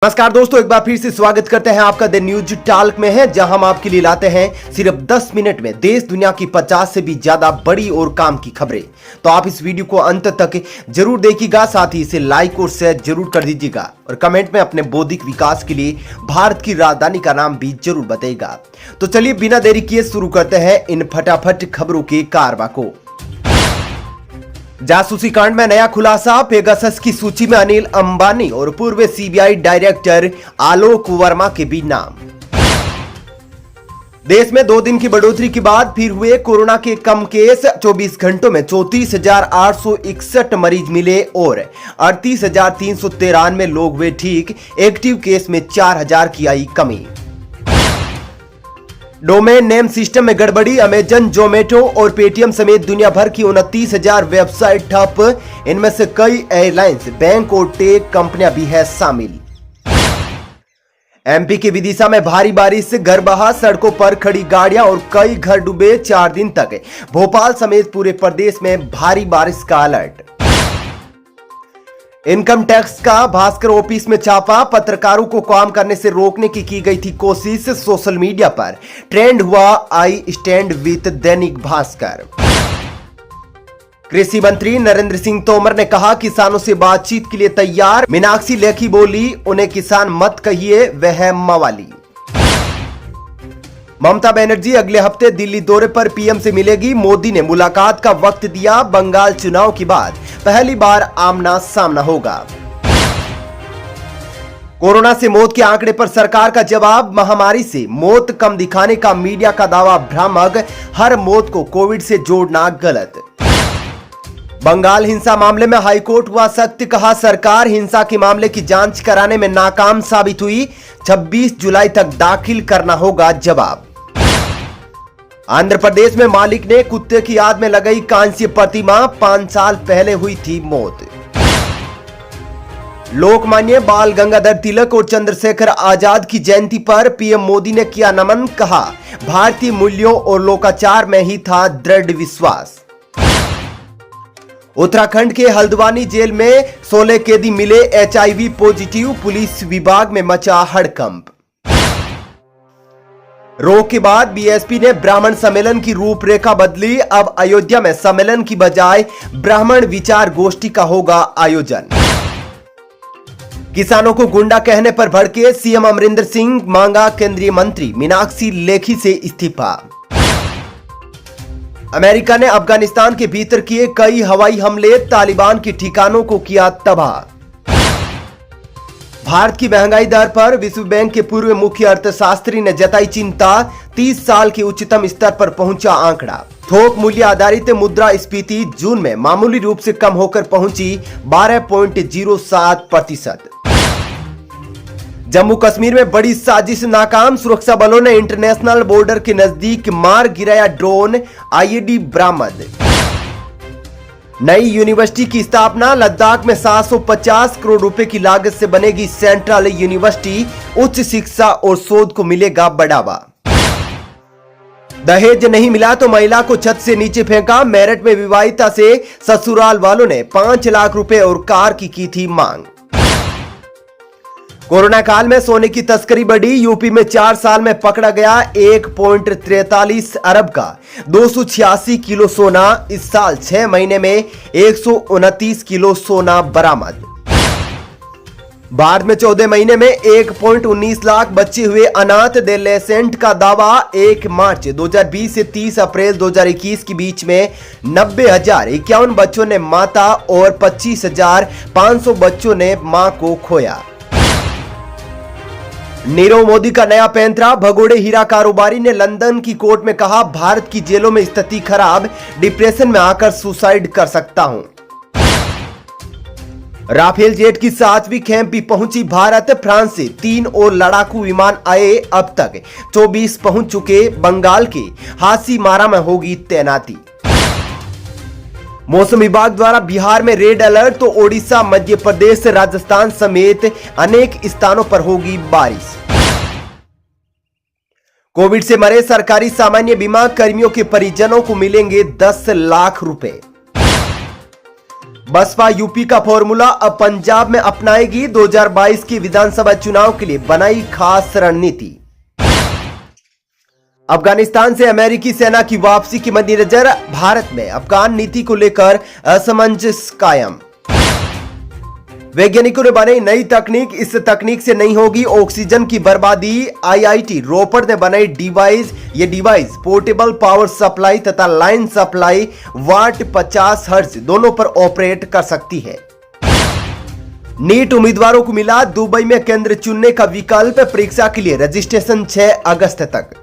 नमस्कार दोस्तों, एक बार फिर से स्वागत करते हैं आपका द न्यूज टॉक में है, जहां हम आपके लिए लाते हैं सिर्फ 10 मिनट में देश दुनिया की 50 से भी ज्यादा बड़ी और काम की खबरें। तो आप इस वीडियो को अंत तक जरूर देखिएगा, साथ ही इसे लाइक और शेयर जरूर कर दीजिएगा और कमेंट में अपने बौद्धिक विकास के लिए भारत की राजधानी का नाम भी जरूर बताइएगा। तो चलिए बिना देरी किए शुरू करते हैं इन फटाफट खबरों के कारवा को। जासूसी कांड में नया खुलासा, पेगासस की सूची में अनिल अंबानी और पूर्व सीबीआई डायरेक्टर आलोक वर्मा के भी नाम। देश में 2 दिन की बढ़ोतरी के बाद फिर हुए कोरोना के कम केस, 24 घंटों में 34,861 मरीज मिले और 38,393 लोग हुए ठीक। एक्टिव केस में 4,000 की आई कमी। डोमेन नेम सिस्टम में गड़बड़ी, अमेजन, जोमेटो और पेटीएम समेत दुनिया भर की 29,000 वेबसाइट ठप। इनमें से कई एयरलाइंस, बैंक और टेक कंपनियां भी है शामिल। एमपी के विदिशा में भारी बारिश से घर बहा, सड़कों पर खड़ी गाड़ियां और कई घर डूबे। 4 दिन तक भोपाल समेत पूरे प्रदेश में भारी बारिश का अलर्ट। इनकम टैक्स का भास्कर ऑफिस में छापा, पत्रकारों को काम करने से रोकने की गई थी कोशिश। सोशल मीडिया पर ट्रेंड हुआ I stand with Dainik Bhaskar. कृषि मंत्री नरेंद्र सिंह तोमर ने कहा, किसानों से बातचीत के लिए तैयार। मीनाक्षी लेखी बोली, उन्हें किसान मत कहिए, वह है मवाली। ममता बनर्जी अगले हफ्ते दिल्ली दौरे पर पीएम से मिलेगी। मोदी ने मुलाकात का वक्त दिया। बंगाल चुनाव के बाद पहली बार आमना सामना होगा। कोरोना से मौत के आंकड़े पर सरकार का जवाब, महामारी से मौत कम दिखाने का मीडिया का दावा भ्रामक। हर मौत को कोविड से जोड़ना गलत। बंगाल हिंसा मामले में हाईकोर्ट हुआ सख्त, कहा सरकार हिंसा के मामले की जांच कराने में नाकाम साबित हुई। 26 जुलाई तक दाखिल करना होगा जवाब। आंध्र प्रदेश में मालिक ने कुत्ते की याद में लगाई कांस्य प्रतिमा, 5 साल पहले हुई थी मौत। लोकमान्य बाल गंगाधर तिलक और चंद्रशेखर आजाद की जयंती पर पीएम मोदी ने किया नमन, कहा भारतीय मूल्यों और लोकाचार में ही था दृढ़ विश्वास। उत्तराखंड के हल्द्वानी जेल में 16 कैदी मिले एचआईवी पॉजिटिव, पुलिस विभाग में मचा हड़कंप। रोक के बाद बीएसपी ने ब्राह्मण सम्मेलन की रूपरेखा बदली। अब अयोध्या में सम्मेलन की बजाय ब्राह्मण विचार गोष्ठी का होगा आयोजन। किसानों को गुंडा कहने पर भड़के सीएम अमरिंदर सिंह, मांगा केंद्रीय मंत्री मीनाक्षी लेखी से इस्तीफा। अमेरिका ने अफगानिस्तान के भीतर किए कई हवाई हमले, तालिबान के ठिकानों को किया तबाह। भारत की महंगाई दर पर विश्व बैंक के पूर्व मुख्य अर्थशास्त्री ने जताई चिंता। 30 साल के उच्चतम स्तर पर पहुंचा आंकड़ा। थोक मूल्य आधारित मुद्रास्फीति जून में मामूली रूप से कम होकर पहुंची 12.07%। जम्मू कश्मीर में बड़ी साजिश नाकाम, सुरक्षा बलों ने इंटरनेशनल बॉर्डर के नजदीक मार गिराया ड्रोन, आईईडी बरामद। नई यूनिवर्सिटी की स्थापना, लद्दाख में 750 करोड़ रुपए की लागत से बनेगी सेंट्रल यूनिवर्सिटी। उच्च शिक्षा और शोध को मिलेगा बढ़ावा। दहेज नहीं मिला तो महिला को छत से नीचे फेंका, मेरठ में विवाहिता से ससुराल वालों ने 5 लाख रुपए और कार की थी मांग। कोरोना काल में सोने की तस्करी बढ़ी, यूपी में 4 साल में पकड़ा गया 1.43 अरब का 286 किलो सोना। इस साल 6 महीने में 129 किलो सोना बरामद। भारत में 14 महीने में 1.19 लाख बच्चे हुए अनाथ। एडोलेसेंट का दावा, 1 मार्च 2020 से 30 अप्रैल 2021 के बीच में 90,051 बच्चों ने माता और 25,500 बच्चों ने मां को खोया। नीरव मोदी का नया पैंतरा, भगोड़े हीरा कारोबारी ने लंदन की कोर्ट में कहा भारत की जेलों में स्थिति खराब, डिप्रेशन में आकर सुसाइड कर सकता हूं। राफेल जेट की 7वीं खेप भी पहुंची भारत, फ्रांस से 3 और लड़ाकू विमान आए। अब तक 24 पहुंच चुके। बंगाल के हासीमारा में होगी तैनाती। मौसम विभाग द्वारा बिहार में रेड अलर्ट, तो ओडिशा, मध्य प्रदेश, राजस्थान समेत अनेक स्थानों पर होगी बारिश। कोविड से मरे सरकारी सामान्य बीमा कर्मियों के परिजनों को मिलेंगे 10 लाख रुपए। बसपा यूपी का फॉर्मूला अब पंजाब में अपनाएगी। 2022 की विधानसभा चुनाव के लिए बनाई खास रणनीति। अफगानिस्तान से अमेरिकी सेना की वापसी के मद्देनजर भारत में अफगान नीति को लेकर असमंजस कायम। वैज्ञानिकों ने बनाई नई तकनीक, इस तकनीक से नहीं होगी ऑक्सीजन की बर्बादी। आईआईटी रोपड़ ने बनाई डिवाइस, ये डिवाइस पोर्टेबल पावर सप्लाई तथा लाइन सप्लाई वाट 50 हर्ट्ज दोनों पर ऑपरेट कर सकती है। नीट उम्मीदवारों को मिला दुबई में केंद्र चुनने का विकल्प। परीक्षा के लिए रजिस्ट्रेशन 6 अगस्त तक।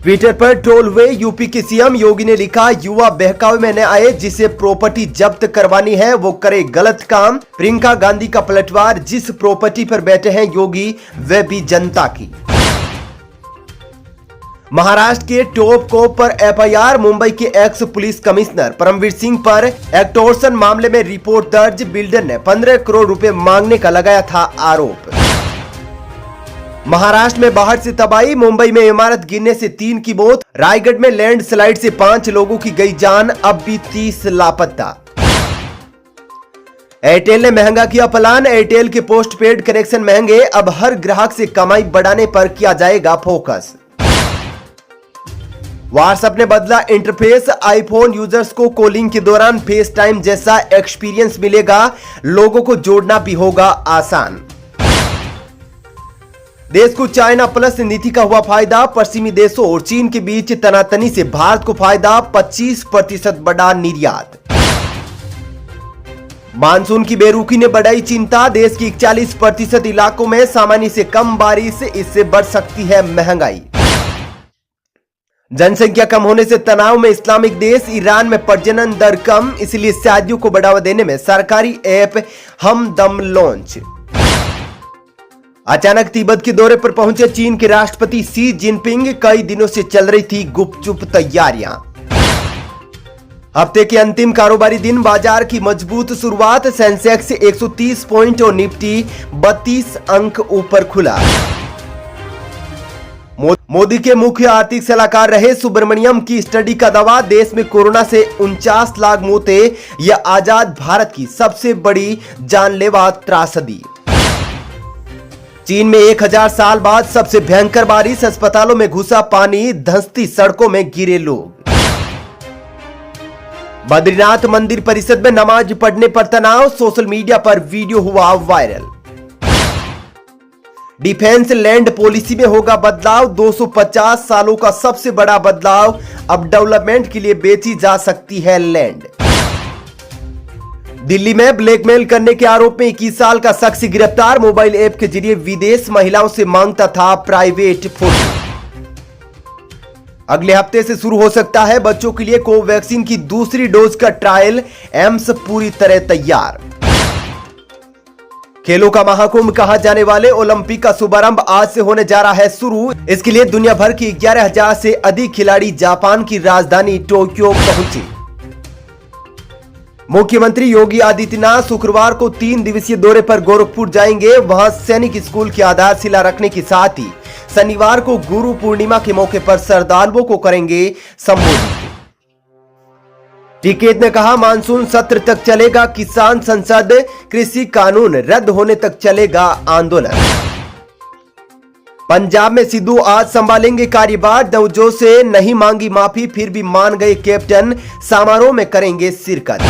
ट्विटर पर ट्रोल हुए यूपी के सीएम योगी ने लिखा, युवा बहकावे में न आए, जिसे प्रॉपर्टी जब्त करवानी है वो करे गलत काम। प्रियंका गांधी का पलटवार, जिस प्रॉपर्टी पर बैठे हैं योगी वह भी जनता की। महाराष्ट्र के टॉप कॉप पर एफआईआर। मुंबई के ex police commissioner Paramvir Singh पर एक्टॉर्शन मामले में रिपोर्ट दर्ज। बिल्डर ने 15 करोड़ रुपए मांगने का लगाया था आरोप। महाराष्ट्र में बाढ़ से तबाही। मुंबई में इमारत गिरने से 3 की मौत। रायगढ़ में लैंडस्लाइड से 5 लोगों की गई जान, अब भी 30 लापता। एयरटेल ने महंगा किया प्लान। एयरटेल के पोस्टपेड कनेक्शन महंगे, अब हर ग्राहक से कमाई बढ़ाने पर किया जाएगा फोकस। व्हाट्सएप ने बदला इंटरफेस। आईफोन यूजर्स को कॉलिंग के दौरान फेस टाइम जैसा एक्सपीरियंस मिलेगा। लोगों को जोड़ना भी होगा आसान। देश को चाइना प्लस नीति का हुआ फायदा। पश्चिमी देशों और चीन के बीच तनातनी से भारत को फायदा। 25% बढ़ा निर्यात। मानसून की बेरुखी ने बढ़ाई चिंता। देश के 41% इलाकों में सामान्य से कम बारिश, इससे बढ़ सकती है महंगाई। जनसंख्या कम होने से तनाव में इस्लामिक देश। ईरान में प्रजनन दर कम, इसलिए शादियों को बढ़ावा देने में सरकारी ऐप हमदम लॉन्च। अचानक तिब्बत के दौरे पर पहुंचे चीन के राष्ट्रपति शी जिनपिंग। कई दिनों से चल रही थी गुपचुप तैयारियां। हफ्ते के अंतिम कारोबारी दिन, बाजार की मजबूत शुरुआत। सेंसेक्स 130 पॉइंट और निफ्टी 32 अंक ऊपर खुला। मोदी के मुख्य आर्थिक सलाहकार रहे सुब्रमण्यम की स्टडी का दावा। देश में कोरोना से 49 लाख मौतें, यह आजाद भारत की सबसे बड़ी जानलेवा त्रासदी। चीन में 1000 साल बाद सबसे भयंकर बारिश। अस्पतालों में घुसा पानी, धंसती सड़कों में गिरे लोग। बद्रीनाथ मंदिर परिसर में नमाज पढ़ने पर तनाव। सोशल मीडिया पर वीडियो हुआ वायरल। डिफेंस लैंड पॉलिसी में होगा बदलाव। 250 सालों का सबसे बड़ा बदलाव। अब डेवलपमेंट के लिए बेची जा सकती है लैंड। दिल्ली में ब्लैकमेल करने के आरोप में 21 साल का शख्स गिरफ्तार। मोबाइल ऐप के जरिए विदेश महिलाओं से मांगता था प्राइवेट फोटो। अगले हफ्ते से शुरू हो सकता है बच्चों के लिए कोवैक्सीन की दूसरी डोज का ट्रायल। एम्स पूरी तरह तैयार। खेलों का महाकुंभ कहा जाने वाले ओलंपिक का शुभारंभ आज से होने जा रहा है शुरू। इसके लिए दुनिया भर की 11,000 से अधिक खिलाड़ी जापान की राजधानी टोक्यो पहुंचे। मुख्यमंत्री योगी आदित्यनाथ शुक्रवार को 3 दिवसीय दौरे पर गोरखपुर जाएंगे। वहां सैनिक स्कूल की आधारशिला रखने के साथ ही शनिवार को गुरु पूर्णिमा के मौके पर श्रद्धालुओं को करेंगे संबोधित। टिकैत ने कहा, मानसून सत्र तक चलेगा किसान संसद। कृषि कानून रद्द होने तक चलेगा आंदोलन। पंजाब में सिद्धू आज संभालेंगे कार्यभार। नवजोत से नहीं मांगी माफी, फिर भी मान गए कैप्टन। समारोह में करेंगे शिरकत।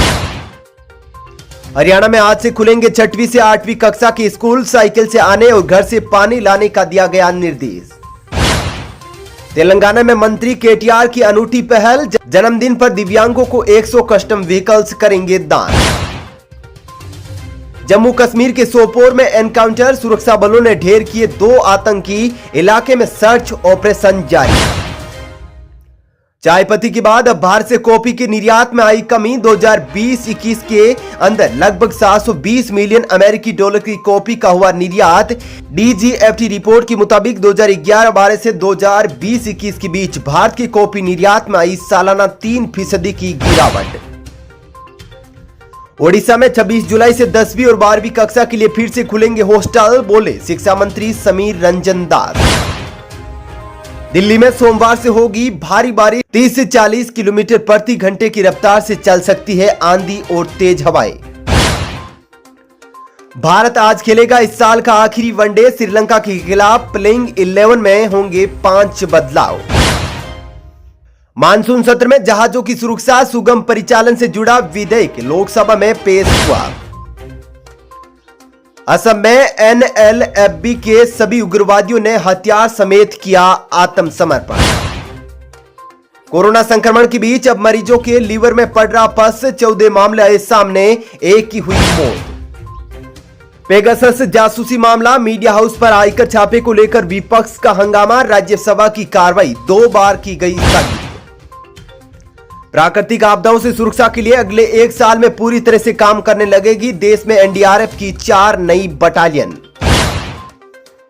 हरियाणा में आज से खुलेंगे 6वीं से 8वीं कक्षा के स्कूल। साइकिल से आने और घर से पानी लाने का दिया गया निर्देश। तेलंगाना में मंत्री केटीआर की अनूठी पहल। जन्मदिन पर दिव्यांगों को 100 कस्टम व्हीकल्स करेंगे दान। जम्मू कश्मीर के सोपोर में एनकाउंटर। सुरक्षा बलों ने ढेर किए 2 आतंकी। इलाके में सर्च ऑपरेशन जारी। चाय पत्ती के बाद अब भारत से कॉफी के निर्यात में आई कमी। 2020-21 के अंदर लगभग 720 मिलियन अमेरिकी डॉलर की कॉफी का हुआ निर्यात। डीजीएफटी रिपोर्ट के मुताबिक 2011-12 से 2020-21 के बीच भारत के कॉफी निर्यात में आई सालाना 3% की गिरावट। ओडिशा में 26 जुलाई से 10वीं और 12वीं कक्षा के लिए फिर से खुलेंगे हॉस्टल, बोले शिक्षा मंत्री समीर रंजन दास। दिल्ली में सोमवार से होगी भारी बारिश। 30 से 40 किलोमीटर प्रति घंटे की रफ्तार से चल सकती है आंधी और तेज हवाएं। भारत आज खेलेगा इस साल का आखिरी वनडे। श्रीलंका के खिलाफ प्लेइंग 11 में होंगे 5 बदलाव। मानसून सत्र में जहाजों की सुरक्षा सुगम परिचालन से जुड़ा विधेयक लोकसभा में पेश हुआ। असम में NLFB के सभी उग्रवादियों ने हथियार समेत किया आत्मसमर्पण। कोरोना संक्रमण के बीच अब मरीजों के लीवर में पड़ रहा पस। 14 मामले आए सामने, एक की हुई मौत। पेगासस जासूसी मामला, मीडिया हाउस पर आयकर छापे को लेकर विपक्ष का हंगामा। राज्यसभा की कार्रवाई 2 बार की गई स्थगित। प्राकृतिक आपदाओं से सुरक्षा के लिए अगले 1 साल में पूरी तरह से काम करने लगेगी देश में NDRF की 4 नई बटालियन।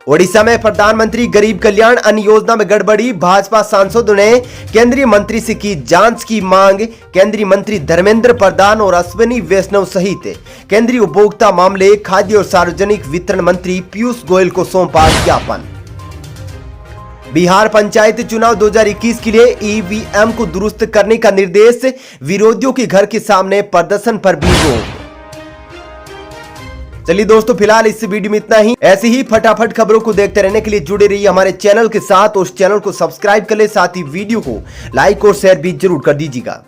ओडिशा में प्रधानमंत्री गरीब कल्याण अन्न योजना में गड़बड़ी। भाजपा सांसदों ने केंद्रीय मंत्री से की जांच की मांग। केंद्रीय मंत्री धर्मेंद्र प्रधान और अश्विनी वैष्णव सहित केंद्रीय उपभोक्ता मामले, खाद्य और सार्वजनिक वितरण मंत्री पीयूष गोयल को सौंपा ज्ञापन। बिहार पंचायत चुनाव 2021 के लिए EVM को दुरुस्त करने का निर्देश। विरोधियों के घर के सामने प्रदर्शन पर भी रोक। चलिए दोस्तों, फिलहाल इस वीडियो में इतना ही। ऐसे ही फटाफट खबरों को देखते रहने के लिए जुड़े रहिए हमारे चैनल के साथ। उस चैनल को सब्सक्राइब कर ले, साथ ही वीडियो को लाइक और शेयर भी जरूर कर दीजिएगा।